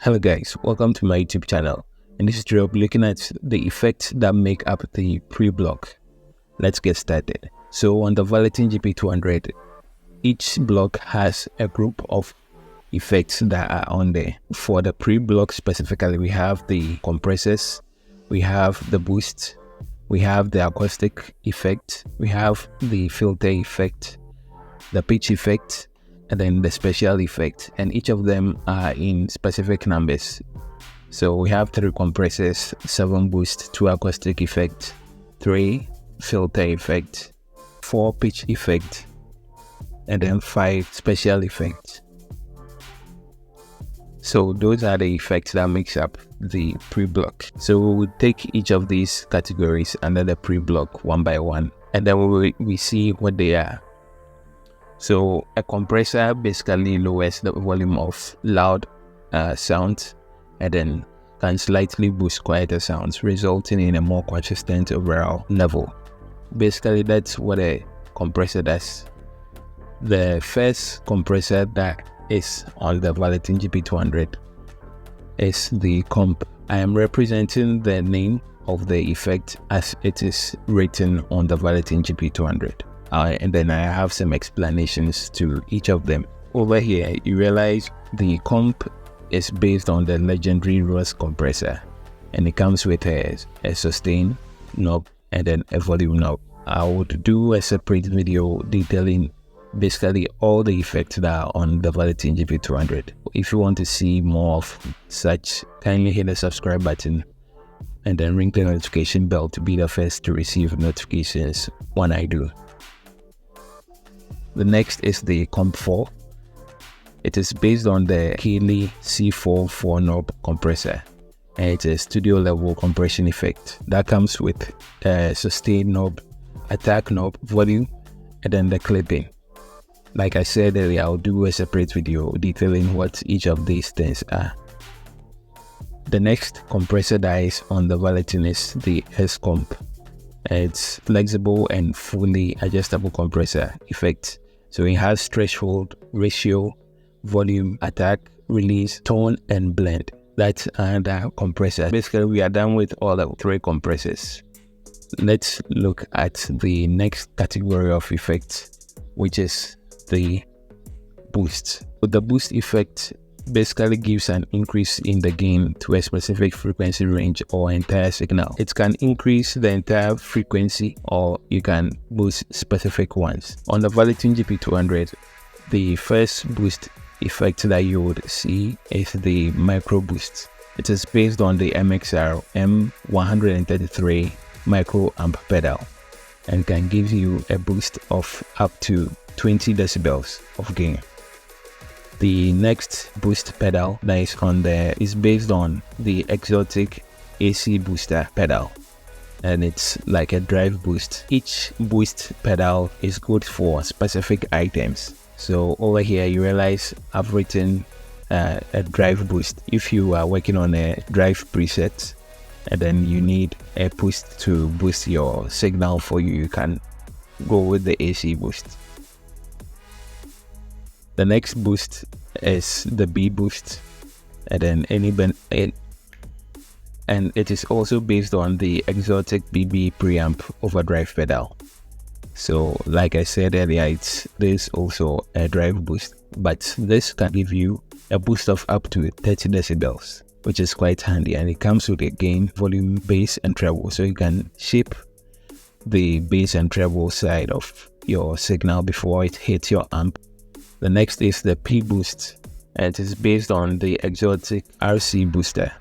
Hello guys, welcome to my YouTube channel. In this tutorial, I'll be looking at the effects that make up the pre-block. Let's get started. So on the Valeton GP200, each block has a group of effects that are on there. For the pre-block specifically, we have the compressors, we have the boost, we have the acoustic effect, we have the filter effect, the pitch effect, and then the special effect, and each of them are in specific numbers. So we have 3 compressors, 7 boost, 2 acoustic effect, 3 filter effect, 4 pitch effect, and then 5 special effects. So those are the effects that makes up the pre-block. So we will take each of these categories under the pre-block one by one, and then we see what they are. So a compressor basically lowers the volume of loud sounds and then can slightly boost quieter sounds, resulting in a more consistent overall level. Basically, that's what a compressor does. The first compressor that is on the Valeton GP200 is the comp. I am representing the name of the effect as it is written on the Valeton GP200. And then I have some explanations to each of them. Over here, you realize the comp is based on the legendary Ross compressor, and it comes with a sustain knob and then a volume knob. I would do a separate video detailing basically all the effects that are on the Valeton GP200. If you want to see more of such, kindly hit the subscribe button and then ring the notification bell to be the first to receive notifications when I do. The next is the Comp 4. It is based on the Haley C4 4-knob compressor, and it's a studio level compression effect that comes with a sustain knob, attack knob, volume, and then the clipping. Like I said earlier, I'll do a separate video detailing what each of these things are. The next compressor that is on the Valeton is the S-Comp. It's flexible and fully adjustable compressor effect. So it has threshold, ratio, volume, attack, release, tone, and blend. That's another compressor. Basically, we are done with all the 3 compressors. Let's look at the next category of effects, which is the boost. So the boost effect basically gives an increase in the gain to a specific frequency range or entire signal. It can increase the entire frequency, or you can boost specific ones. On the Valeton GP200, the first boost effect that you would see is the MicroBoost. It is based on the MXR M133 micro amp pedal and can give you a boost of up to 20 decibels of gain. The next boost pedal that is on there is based on the exotic AC booster pedal, and it's like a drive boost. Each boost pedal is good for specific items. So over here you realize I've written a drive boost. If you are working on a drive preset and then you need a boost to boost your signal for you, you can go with the AC boost. The next boost is the B boost, and then and it is also based on the exotic BB preamp overdrive pedal. So like I said earlier, there's also a drive boost, but this can give you a boost of up to 30 decibels, which is quite handy, and it comes with a gain, volume, bass, and treble, so you can shape the bass and treble side of your signal before it hits your amp. The next is the P boost, and it is based on the exotic RC booster.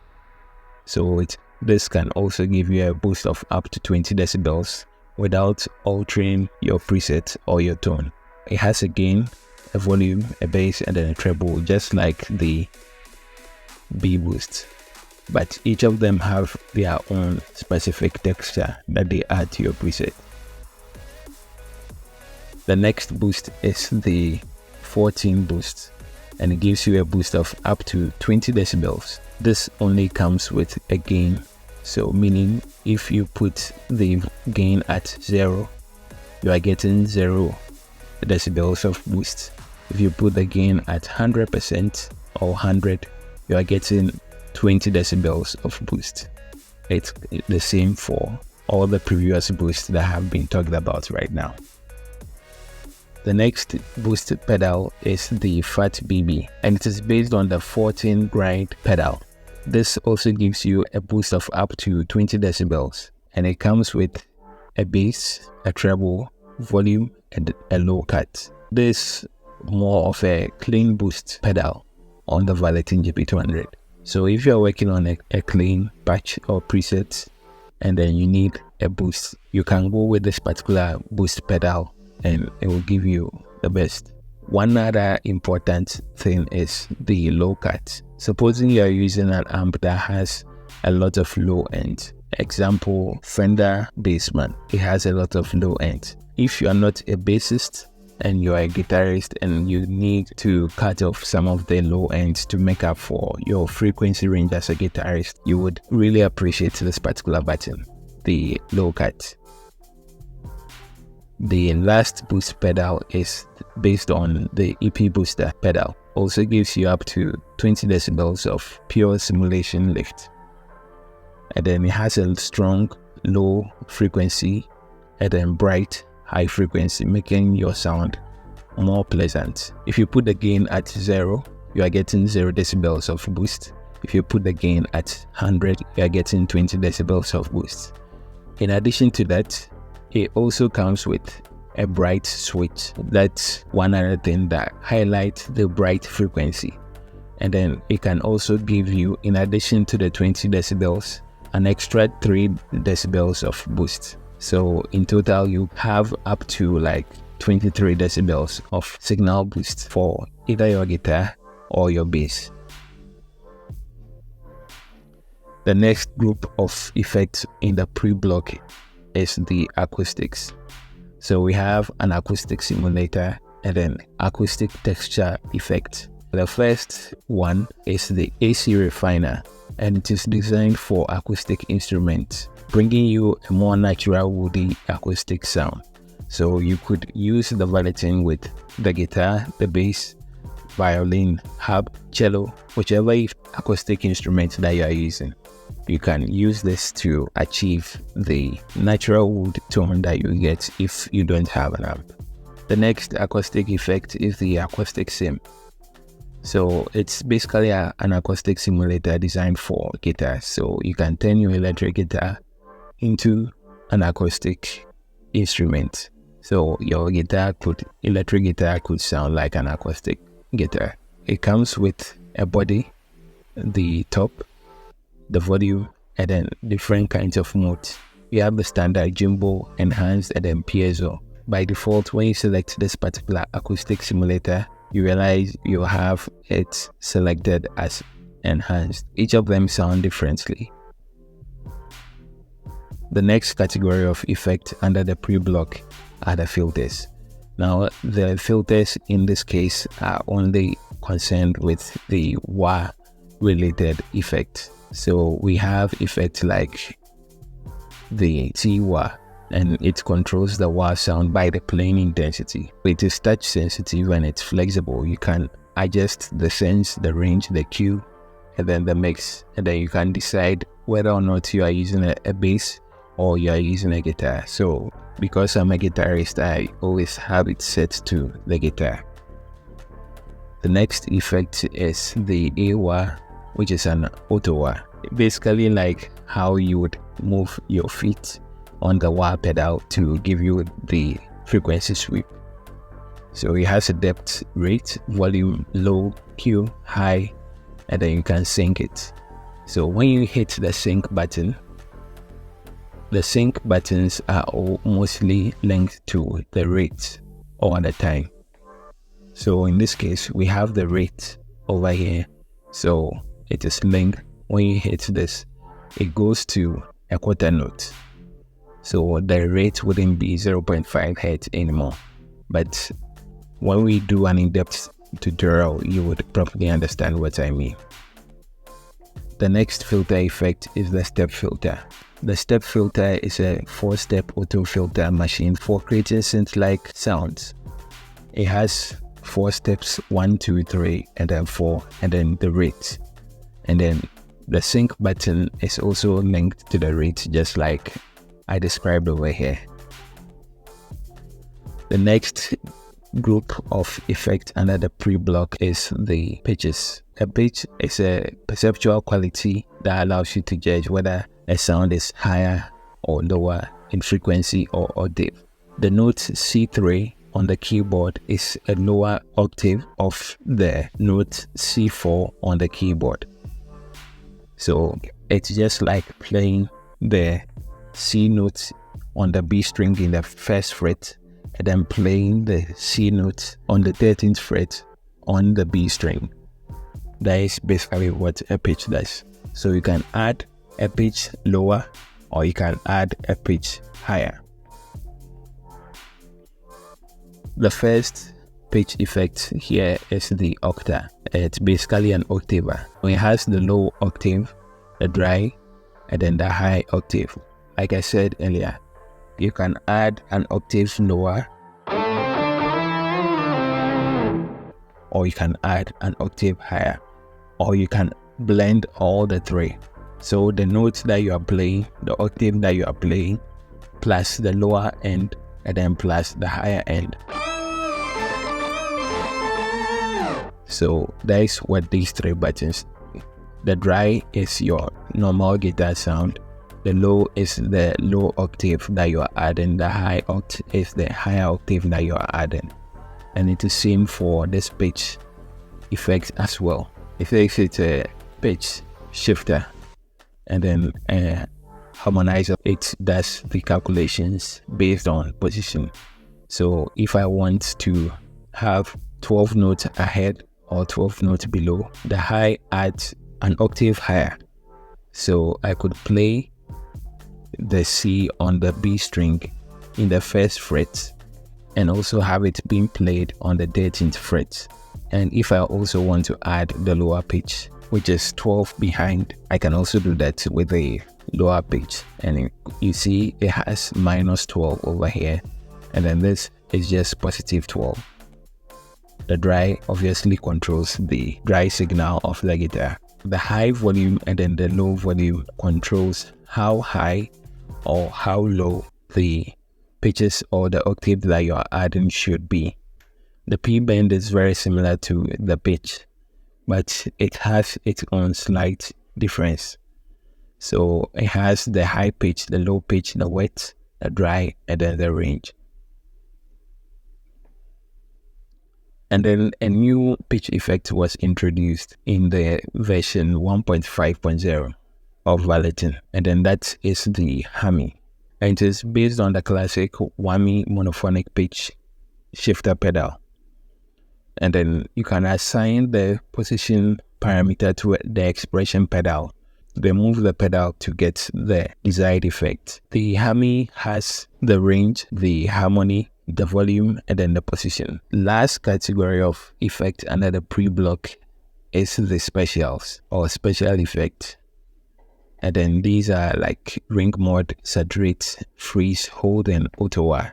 So this can also give you a boost of up to 20 decibels without altering your preset or your tone. It has a gain, a volume, a bass, and then a treble, just like the B boost. But each of them have their own specific texture that they add to your preset. The next boost is the 14 boost, and it gives you a boost of up to 20 decibels. This only comes with a gain, so meaning if you put the gain at 0, you are getting 0 decibels of boost. If you put the gain at 100% or 100, you are getting 20 decibels of boost. It's the same for all the previous boosts that have been talked about right now. The next boost pedal is the Fat BB, and it is based on the 14 grind pedal. This also gives you a boost of up to 20 decibels, and it comes with a bass, a treble, volume, and a low cut. This more of a clean boost pedal on the Valeton GP200. So if you're working on a clean patch or preset and then you need a boost, you can go with this particular boost pedal and it will give you the best. One other important thing is the low cut. Supposing you are using an amp that has a lot of low end, example Fender Bassman, it has a lot of low end. If you are not a bassist and you are a guitarist and you need to cut off some of the low ends to make up for your frequency range as a guitarist, you would really appreciate this particular button, the low cut. The last boost pedal is based on the EP booster pedal. Also gives you up to 20 decibels of pure simulation lift. And then it has a strong low frequency and then bright high frequency, making your sound more pleasant. If you put the gain at 0, you are getting 0 decibels of boost. If you put the gain at 100, you are getting 20 decibels of boost. In addition to that, it also comes with a bright switch. That's one other thing that highlights the bright frequency. And then it can also give you, in addition to the 20 decibels, an extra 3 decibels of boost. So in total, you have up to like 23 decibels of signal boost for either your guitar or your bass. The next group of effects in the pre-block is the acoustics. So we have an acoustic simulator and then acoustic texture effect. The first one is the AC refiner, and it is designed for acoustic instruments, bringing you a more natural woody acoustic sound. So you could use the Valeton with the guitar, the bass, violin, harp, cello, whichever acoustic instrument that you are using. You can use this to achieve the natural wood tone that you get if you don't have an amp. The next acoustic effect is the acoustic sim. So it's basically an acoustic simulator designed for guitars. So you can turn your electric guitar into an acoustic instrument. So your electric guitar could sound like an acoustic guitar. It comes with a body, the top, the volume, and then different kinds of modes. You have the standard jumbo, enhanced, and then piezo. By default, when you select this particular acoustic simulator, you realize you have it selected as enhanced. Each of them sound differently. The next category of effect under the pre-block are the filters. Now, the filters in this case are only concerned with the wah related effect. So we have effects like the T-wah, and it controls the wah sound by the playing intensity. It is touch sensitive and it's flexible. You can adjust the sense, the range, the cue, and then the mix, and then you can decide whether or not you are using a bass or you are using a guitar. So because I'm a guitarist, I always have it set to the guitar. The next effect is the A-wah, which is an auto wah. Basically like how you would move your feet on the wah pedal to give you the frequency sweep. So it has a depth, rate, volume, low, cue, high, and then you can sync it. So when you hit the sync button, the sync buttons are all mostly linked to the rate or the time. So in this case, we have the rate over here. So it is linked. When you hit this, it goes to a quarter note. So the rate wouldn't be 0.5 Hz anymore. But when we do an in-depth tutorial, you would probably understand what I mean. The next filter effect is the step filter. The step filter is a 4-step auto filter machine for creating synth-like sounds. It has 4 steps, 1, 2, 3, and then 4, and then the rate. And then the sync button is also linked to the rate, just like I described over here. The next group of effect under the pre-block is the pitches. A pitch is a perceptual quality that allows you to judge whether a sound is higher or lower in frequency or octave. The note C3 on the keyboard is a lower octave of the note C4 on the keyboard. So it's just like playing the C note on the B string in the first fret and then playing the C note on the 13th fret on the B string. That is basically what a pitch does. So you can add a pitch lower or you can add a pitch higher. The first pitch effect here is the OCTA. It's basically an octaver. It has the low octave, the dry, and then the high octave. Like I said earlier, you can add an octave lower or you can add an octave higher, or you can blend all the three. So the notes that you are playing, the octave that you are playing, plus the lower end, and then plus the higher end. So that is what these three buttons do. The dry is your normal guitar sound. The low is the low octave that you are adding. The high octave is the higher octave that you are adding. And it is same for this pitch effect as well. If it's a pitch shifter and then a harmonizer, it does the calculations based on position. So if I want to have 12 notes ahead or 12 notes below, the high adds an octave higher. So I could play the C on the B string in the first fret and also have it being played on the 13th fret. And if I also want to add the lower pitch, which is 12 behind, I can also do that with a lower pitch. And you see it has -12 over here, and then this is just +12. The dry obviously controls the dry signal of the guitar. The high volume and then the low volume controls how high or how low the pitches or the octave that you are adding should be. The P bend is very similar to the pitch, but it has its own slight difference. So it has the high pitch, the low pitch, the wet, the dry, and then the range. And then a new pitch effect was introduced in the version 1.5.0 of Valeton, and then that is the Hammy. And it is based on the classic whammy monophonic pitch shifter pedal. And then you can assign the position parameter to the expression pedal. Then move the pedal to get the desired effect. The Hammy has the range, the harmony, the volume, and then the position. Last category of effect under the pre-block is the specials or special effect. And then these are like ring mod, saturate, freeze, hold, and auto-wah.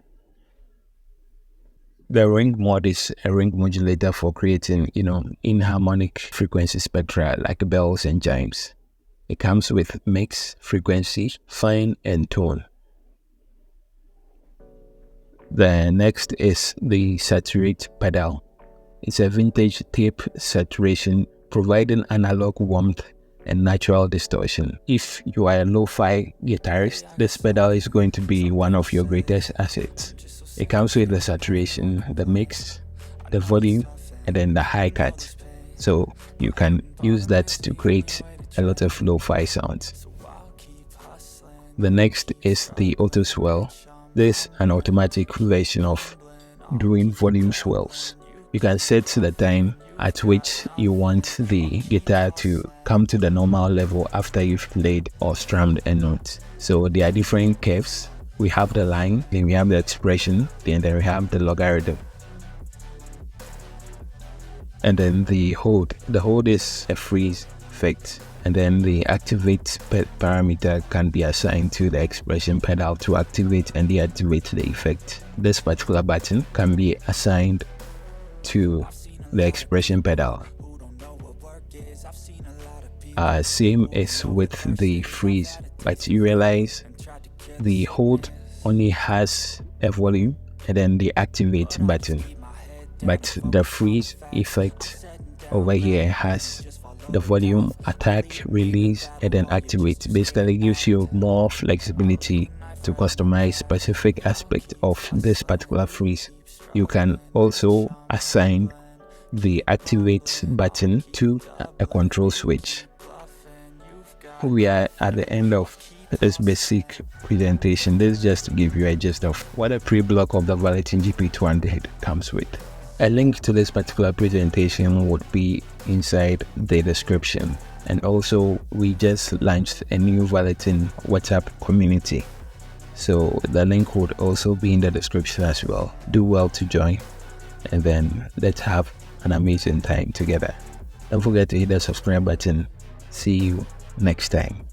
The ring mod is a ring modulator for creating, inharmonic frequency spectra like bells and chimes. It comes with mix, frequency, fine, and tone. The next is the Saturate pedal. It's a vintage tape saturation providing analog warmth and natural distortion. If you are a lo-fi guitarist, this pedal is going to be one of your greatest assets. It comes with the saturation, the mix, the volume, and then the high cut. So you can use that to create a lot of lo-fi sounds. The next is the auto swell. This is an automatic version of doing volume swells. You can set the time at which you want the guitar to come to the normal level after you've played or strummed a note. So there are different curves. We have the line, then we have the expression, then we have the logarithm. And then the hold. The hold is a freeze effect. And then the activate parameter can be assigned to the expression pedal to activate and deactivate the effect. This particular button can be assigned to the expression pedal. Same is with the freeze, but you realize the hold only has a volume and then the activate button, but the freeze effect over here has the volume, attack, release, and then activate. Basically gives you more flexibility to customize specific aspect of this particular freeze. You can also assign the activate button to a control switch. We are at the end of this basic presentation. This is just to give you a gist of what a pre-block of the Valeton GP200 comes with. A link to this particular presentation would be inside the description, and also we just launched a new Valeton WhatsApp community, so the link would also be in the description as well. Do well to join, and then let's have an amazing time together. Don't forget to hit the subscribe button. See you next time.